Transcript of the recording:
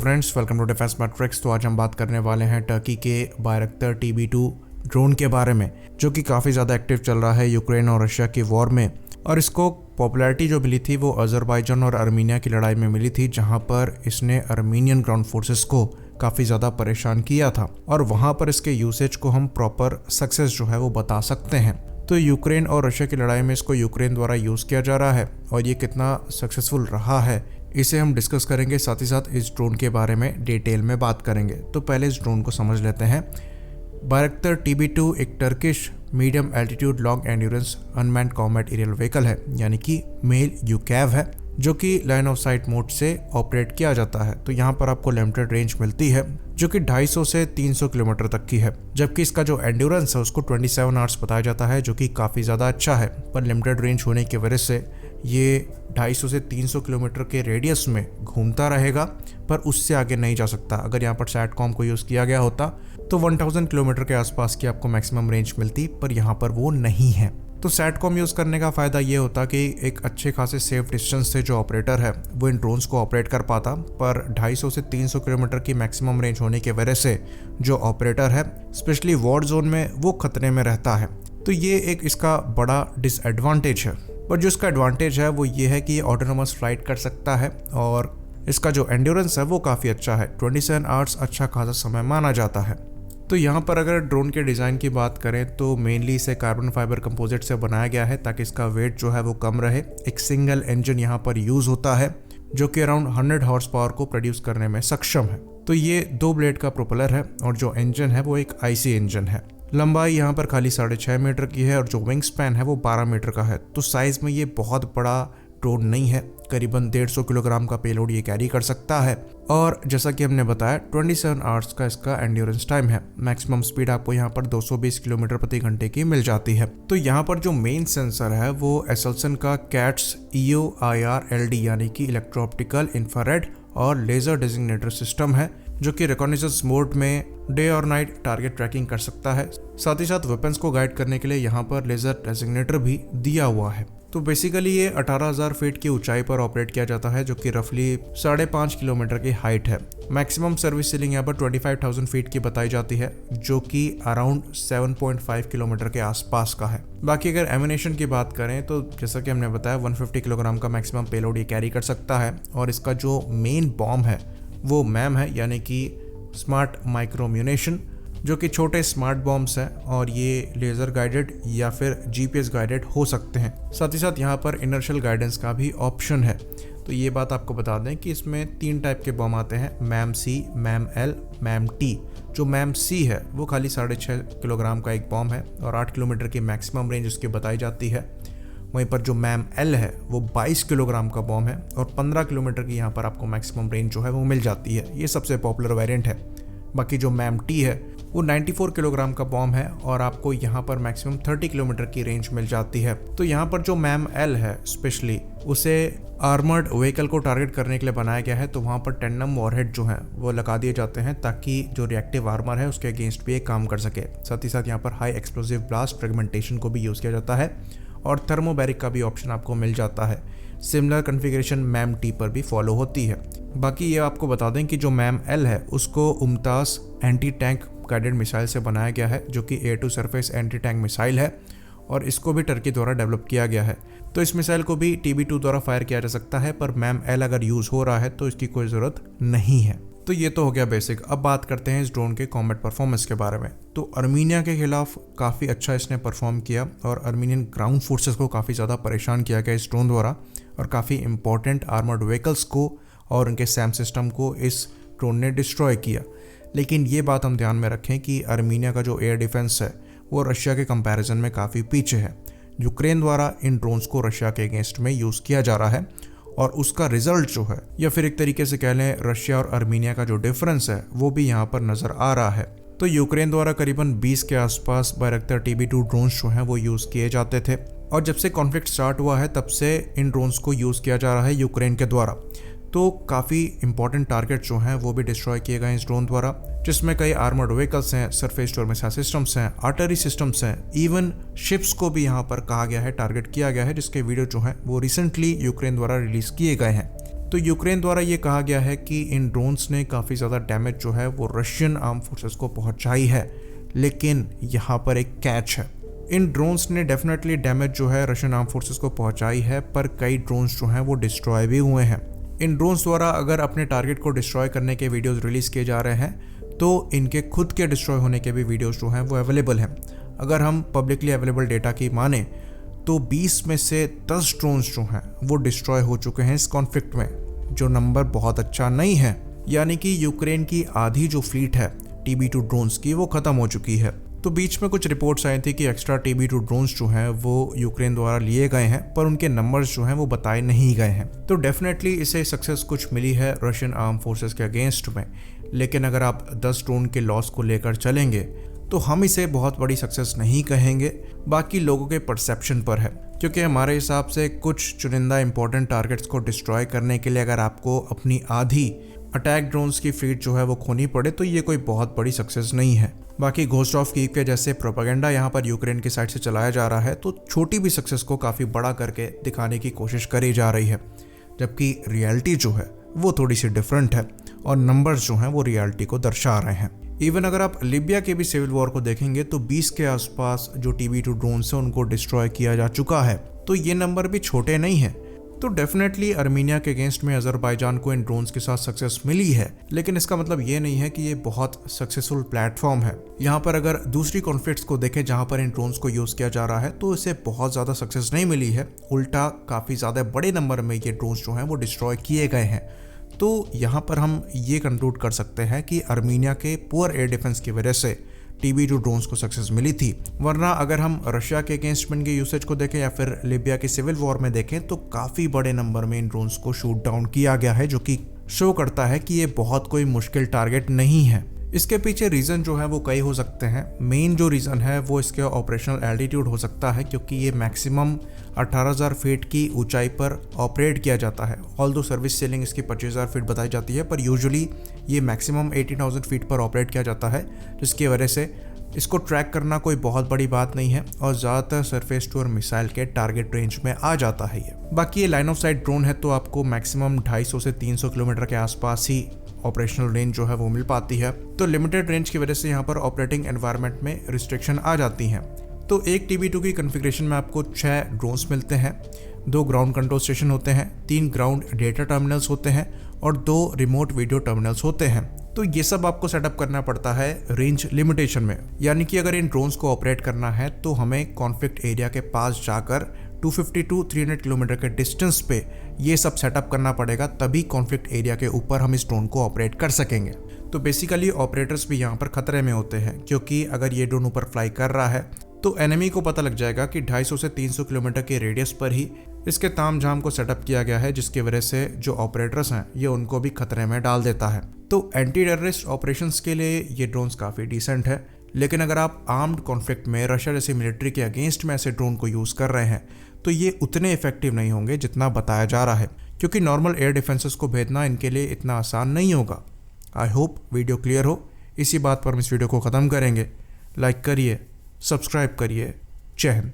Friends, welcome to defence matrix. तो आज हम बात करने वाले हैं टर्की के बायरक्तर TB2 ड्रोन के बारे में, जो कि काफ़ी ज़्यादा एक्टिव चल रहा है यूक्रेन और रशिया की वॉर में। और इसको पॉपुलैरिटी जो मिली थी वो अजरबैजान और आर्मीनिया की लड़ाई में मिली थी, जहां पर इसने आर्मीनियन ग्राउंड फोर्सेस को काफ़ी ज़्यादा परेशान किया था। और वहां पर इसके यूसेज को हम प्रॉपर सक्सेस जो है वो बता सकते हैं। तो यूक्रेन और रशिया की लड़ाई में इसको यूक्रेन द्वारा यूज़ किया जा रहा है और ये कितना सक्सेसफुल रहा है इसे हम डिस्कस करेंगे। साथ ही साथ इस ड्रोन के बारे में डिटेल में बात करेंगे। तो पहले इस ड्रोन को समझ लेते हैं। बायरक्तर TB2 एक Turkish medium altitude long endurance unmanned combat aerial vehicle है, यानी कि मेल यूकैव है, जो कि लाइन ऑफ साइट मोड से ऑपरेट किया जाता है। तो यहाँ पर आपको लिमिटेड रेंज मिलती है, जो कि 250 से 300 किलोमीटर तक की है, जबकि इसका जो एंड्योरेंस है उसको 27 आवर्स बताया जाता है, जो कि काफ़ी ज़्यादा अच्छा है। पर लिमिटेड रेंज होने की वजह से ये 250 से 300 किलोमीटर के रेडियस में घूमता रहेगा, पर उससे आगे नहीं जा सकता। अगर यहाँ पर सैटकॉम को यूज़ किया गया होता तो 1000 किलोमीटर के आसपास की आपको मैक्सिमम रेंज मिलती, पर यहाँ पर वो नहीं है। तो सैटकॉम यूज़ करने का फ़ायदा ये होता कि एक अच्छे खासे सेफ डिस्टेंस से जो ऑपरेटर है वो इन ड्रोन्स को ऑपरेट कर पाता, पर 250 से 300 किलोमीटर की मैक्सिमम रेंज होने की वजह से जो ऑपरेटर है स्पेशली वॉर जोन में वो खतरे में रहता है। तो ये एक इसका बड़ा डिसएडवांटेज है। पर जो इसका एडवांटेज है वो ये है कि ये ऑटोनोमस फ्लाइट कर सकता है और इसका जो एंड्योरेंस है वो काफ़ी अच्छा है। 27 आवर्स अच्छा खासा समय माना जाता है। तो यहाँ पर अगर ड्रोन के डिज़ाइन की बात करें तो मेनली इसे कार्बन फाइबर कंपोजिट से बनाया गया है ताकि इसका वेट जो है वो कम रहे। एक सिंगल इंजन यहाँ पर यूज़ होता है, जो कि अराउंड 100 हॉर्स पावर को प्रोड्यूस करने में सक्षम है। तो ये 2 ब्लेड का प्रोपेलर है और जो इंजन है वो एक IC इंजन है। लंबाई यहाँ पर खाली 6.5 मीटर की है और जो विंग स्पैन है वो 12 मीटर का है। तो साइज़ में ये बहुत बड़ा ड्रोन नहीं है, करीबन 150 किलोग्राम का पेलोड ये कैरी कर सकता है। और जैसा कि हमने बताया 27 आवर्स का इसका एंड्योरेंस टाइम है। मैक्सिमम स्पीड आपको यहाँ पर 220 किलोमीटर प्रति घंटे की मिल जाती है। तो यहाँ पर जो मेन सेंसर है वो एसेल्सन का CATS EO-IR LD यानी कि इलेक्ट्रो ऑप्टिकल इंफ्रारेड और लेजर डेजिग्नेटर सिस्टम है, जो कि रिकॉग्निजेंस मोड में डे और नाइट टारगेट ट्रैकिंग कर सकता है। साथ ही साथ वेपन्स को गाइड करने के लिए यहाँ पर लेजर डेजिग्नेटर भी दिया हुआ है। तो बेसिकली ये 18,000 फीट की ऊंचाई पर ऑपरेट किया जाता है, जो कि रफली 5.5 किलोमीटर की हाइट है। मैक्सिमम सर्विस सीलिंग यहाँ पर 25,000 फीट की बताई जाती है, जो कि अराउंड 7.5 किलोमीटर के आसपास का है। बाकी अगर एमिनेशन की बात करें तो जैसा कि हमने बताया 150 किलोग्राम का मैक्सिमम पेलोड ये कैरी कर सकता है। और इसका जो मेन बॉम्ब है वो मैम है, यानी कि स्मार्ट माइक्रो म्यूनिशन, जो कि छोटे स्मार्ट बॉम्ब्स हैं और ये लेज़र गाइडेड या फिर GPS गाइडेड हो सकते हैं। साथ ही साथ यहाँ पर इनर्शियल गाइडेंस का भी ऑप्शन है। तो ये बात आपको बता दें कि इसमें 3 टाइप के बॉम्ब आते हैं, MAM-C, MAM-L, MAM-T। जो MAM-C है वो खाली 6.5 किलोग्राम का एक बॉम्ब है और 8 किलोमीटर की मैक्सिमम रेंज उसकी बताई जाती है। वहीं पर जो MAM-L है वो 22 किलोग्राम का बॉम्ब है और 15 किलोमीटर की यहाँ पर आपको मैक्सिमम रेंज जो है वो मिल जाती है। ये सबसे पॉपुलर वेरिएंट है। बाकी जो MAM-T है वो 94 किलोग्राम का बॉम्ब है और आपको यहाँ पर मैक्सिमम 30 किलोमीटर की रेंज मिल जाती है। तो यहाँ पर जो MAM-L है स्पेशली उसे आर्मर्ड व्हीकल को टारगेट करने के लिए बनाया गया है। तो वहाँ पर टेंडम वॉरहेड जो है वो लगा दिए जाते हैं ताकि जो रिएक्टिव आर्मर है उसके अगेंस्ट भी एक काम कर सके। साथ ही साथ यहाँ पर हाई एक्सप्लोसिव ब्लास्ट फ्रेगमेंटेशन को भी यूज़ किया जाता है और थर्मोबैरिक का भी ऑप्शन आपको मिल जाता है। सिमिलर कॉन्फ़िगरेशन MAM-T पर भी फॉलो होती है। बाकी ये आपको बता दें कि जो MAM-L है उसको UMTAS anti tank guided missile से बनाया गया है, जो कि air to surface anti tank missile है और इसको भी टर्की द्वारा डेवलप किया गया है। तो इस मिसाइल को भी TB2 द्वारा फायर किया जा सकता है, पर MAM-L अगर यूज़ हो रहा है तो इसकी कोई ज़रूरत नहीं है। तो ये तो हो गया बेसिक। अब बात करते हैं इस ड्रोन के कॉम्बैट परफॉर्मेंस के बारे में। तो आर्मीनिया के खिलाफ काफ़ी अच्छा इसने परफॉर्म किया और आर्मीनियन ग्राउंड फोर्सेस को काफ़ी ज़्यादा परेशान किया गया इस ड्रोन द्वारा और काफ़ी इंपॉर्टेंट आर्मर्ड व्हीकल्स को और उनके सैम सिस्टम को इस ड्रोन ने डिस्ट्रॉय किया। लेकिन ये बात हम ध्यान में रखें कि आर्मीनिया का जो एयर डिफेंस है वो रशिया के कंपैरिजन में काफ़ी पीछे है। यूक्रेन द्वारा इन ड्रोन्स को रशिया के अगेंस्ट में यूज़ किया जा रहा है और उसका रिजल्ट जो है, या फिर एक तरीके से कह लें रशिया और आर्मीनिया का जो डिफरेंस है वो भी यहाँ पर नज़र आ रहा है। तो यूक्रेन द्वारा करीबन 20 के आसपास बायरक्तर TB2 ड्रोन्स जो हैं वो यूज़ किए जाते थे और जब से कॉन्फ्लिक्ट स्टार्ट हुआ है तब से इन ड्रोन्स को यूज़ किया जा रहा है यूक्रेन के द्वारा। तो काफ़ी इंपॉर्टेंट टारगेट जो हैं वो भी डिस्ट्रॉय किए गए इस ड्रोन द्वारा, जिसमें कई आर्मर्ड व्हीकल्स हैं, surface to air missile systems हैं, आर्टरी सिस्टम्स हैं, इवन शिप्स को भी यहाँ पर कहा गया है, टारगेट किया गया है, जिसके वीडियो जो है वो रिसेंटली यूक्रेन द्वारा रिलीज किए गए हैं। तो यूक्रेन द्वारा ये कहा गया है कि इन ड्रोन्स ने काफ़ी ज़्यादा डैमेज जो है वो रशियन आर्म फोर्सेस को पहुंचाई है, लेकिन यहाँ पर एक कैच है। इन ड्रोन्स ने डेफिनेटली डैमेज जो है रशियन आर्म फोर्सेस को पहुंचाई है, पर कई ड्रोन्स जो हैं वो डिस्ट्रॉय भी हुए हैं। इन ड्रोन्स द्वारा अगर अपने टारगेट को डिस्ट्रॉय करने के वीडियोस रिलीज़ किए जा रहे हैं तो इनके खुद के डिस्ट्रॉय होने के भी वीडियोस जो हैं वो अवेलेबल हैं। अगर हम पब्लिकली अवेलेबल डेटा की माने तो 20 में से 10 ड्रोन्स जो हैं वो डिस्ट्रॉय हो चुके हैं इस कॉन्फ्लिक्ट में, जो नंबर बहुत अच्छा नहीं है। यानी कि यूक्रेन की आधी जो फ्लीट है TB2 ड्रोन्स की वो ख़त्म हो चुकी है। तो बीच में कुछ रिपोर्ट्स आई थी कि एक्स्ट्रा TB2 ड्रोन्स जो हैं वो यूक्रेन द्वारा लिए गए हैं, पर उनके नंबर्स जो हैं वो बताए नहीं गए हैं। तो डेफिनेटली इसे सक्सेस कुछ मिली है रशियन आर्म फोर्सेस के अगेंस्ट में, लेकिन अगर आप 10 ड्रोन के लॉस को लेकर चलेंगे तो हम इसे बहुत बड़ी सक्सेस नहीं कहेंगे, बाकी लोगों के परसेप्शन पर है। क्योंकि हमारे हिसाब से कुछ चुनिंदा इंपॉर्टेंट टारगेट्स को डिस्ट्रॉय करने के लिए अगर आपको अपनी आधी अटैक ड्रोन्स की फ्लीट जो है वो खोनी पड़े तो ये कोई बहुत बड़ी सक्सेस नहीं है। बाकी घोस्ट ऑफ कीव के जैसे प्रोपेगेंडा यहाँ पर यूक्रेन की साइड से चलाया जा रहा है, तो छोटी भी सक्सेस को काफ़ी बड़ा करके दिखाने की कोशिश करी जा रही है, जबकि रियलिटी जो है वो थोड़ी सी डिफरेंट है और नंबर्स जो हैं वो रियलिटी को दर्शा रहे हैं। इवन अगर आप लीबिया के भी सिविल वॉर को देखेंगे तो 20 के आसपास जो TB2 ड्रोन्स हैं उनको डिस्ट्रॉय किया जा चुका है, तो ये नंबर भी छोटे नहीं है। तो डेफिनेटली अर्मीनिया के अगेंस्ट में अजरबैजान को इन ड्रोन्स के साथ सक्सेस मिली है, लेकिन इसका मतलब ये नहीं है कि ये बहुत सक्सेसफुल प्लेटफॉर्म है। यहाँ पर अगर दूसरी कॉन्फ्लिक्ट्स को देखें जहाँ पर इन ड्रोन्स को यूज़ किया जा रहा है तो इसे बहुत ज़्यादा सक्सेस नहीं मिली है, उल्टा काफ़ी ज़्यादा बड़े नंबर में ये ड्रोन्स जो हैं वो डिस्ट्रॉय किए गए हैं। तो यहाँ पर हम ये कंक्लूड कर सकते हैं कि अर्मीनिया के पुअर एयर डिफेंस की वजह से TB2 ड्रोन्स को सक्सेस मिली थी। वरना अगर हम रशिया के अगेंस्ट में इनके यूसेज को देखें या फिर लीबिया की सिविल वॉर में देखें तो काफ़ी बड़े नंबर में इन ड्रोन्स को शूट डाउन किया गया है, जो कि शो करता है कि ये बहुत कोई मुश्किल टारगेट नहीं है। इसके पीछे रीज़न जो है वो कई हो सकते हैं। मेन जो रीज़न है वो इसके ऑपरेशनल एल्टीट्यूड हो सकता है, क्योंकि ये मैक्सिमम 18,000 फीट की ऊंचाई पर ऑपरेट किया जाता है। ऑल्दो सर्विस सीलिंग इसकी 25,000 फीट बताई जाती है, पर यूजुअली ये मैक्सिमम 18,000 फीट पर ऑपरेट किया जाता है, जिसकी वजह से इसको ट्रैक करना कोई बहुत बड़ी बात नहीं है और ज़्यादातर सरफेस टू और मिसाइल के टारगेट रेंज में आ जाता है ये। बाकी ये लाइन ऑफ साइट ड्रोन है तो आपको मैक्सिमम 250 से 300 किलोमीटर के आसपास ही ऑपरेशनल रेंज जो है वो मिल पाती है। तो लिमिटेड रेंज की वजह से यहाँ पर ऑपरेटिंग एनवायरनमेंट में रिस्ट्रिक्शन आ जाती हैं। तो एक TB2 की कॉन्फ़िगरेशन में आपको 6 ड्रोन्स मिलते हैं, 2 ग्राउंड कंट्रोल स्टेशन होते हैं, 3 ग्राउंड डेटा टर्मिनल्स होते हैं और 2 रिमोट वीडियो टर्मिनल्स होते हैं। तो ये सब आपको सेटअप करना पड़ता है रेंज लिमिटेशन में, यानी कि अगर इन ड्रोन्स को ऑपरेट करना है तो हमें कॉन्फ्लिक्ट एरिया के पास जाकर 250 to 300 किलोमीटर के डिस्टेंस पे ये सब सेटअप करना पड़ेगा, तभी कॉन्फ्लिक्ट एरिया के ऊपर हम इस ड्रोन को ऑपरेट कर सकेंगे। तो बेसिकली ऑपरेटर्स भी यहाँ पर खतरे में होते हैं, क्योंकि अगर ये ड्रोन ऊपर फ्लाई कर रहा है तो एनिमी को पता लग जाएगा कि 250 से 300 किलोमीटर के रेडियस पर ही इसके तामझाम को सेटअप किया गया है, जिसकी वजह से जो ऑपरेटर्स हैं ये उनको भी खतरे में डाल देता है। तो एंटी टेररिस्ट ऑपरेशंस के लिए ये ड्रोन्स काफ़ी डिसेंट है, लेकिन अगर आप आर्म्ड कॉन्फ्लिक्ट में रशिया जैसी मिलिट्री के अगेंस्ट में ऐसे ड्रोन को यूज़ कर रहे हैं तो ये उतने इफेक्टिव नहीं होंगे जितना बताया जा रहा है, क्योंकि नॉर्मल एयर डिफेंसेस को भेजना इनके लिए इतना आसान नहीं होगा। आई होप वीडियो क्लियर हो। इसी बात पर हम इस वीडियो को ख़त्म करेंगे। लाइक करिए, सब्सक्राइब करिए। जय हिंद।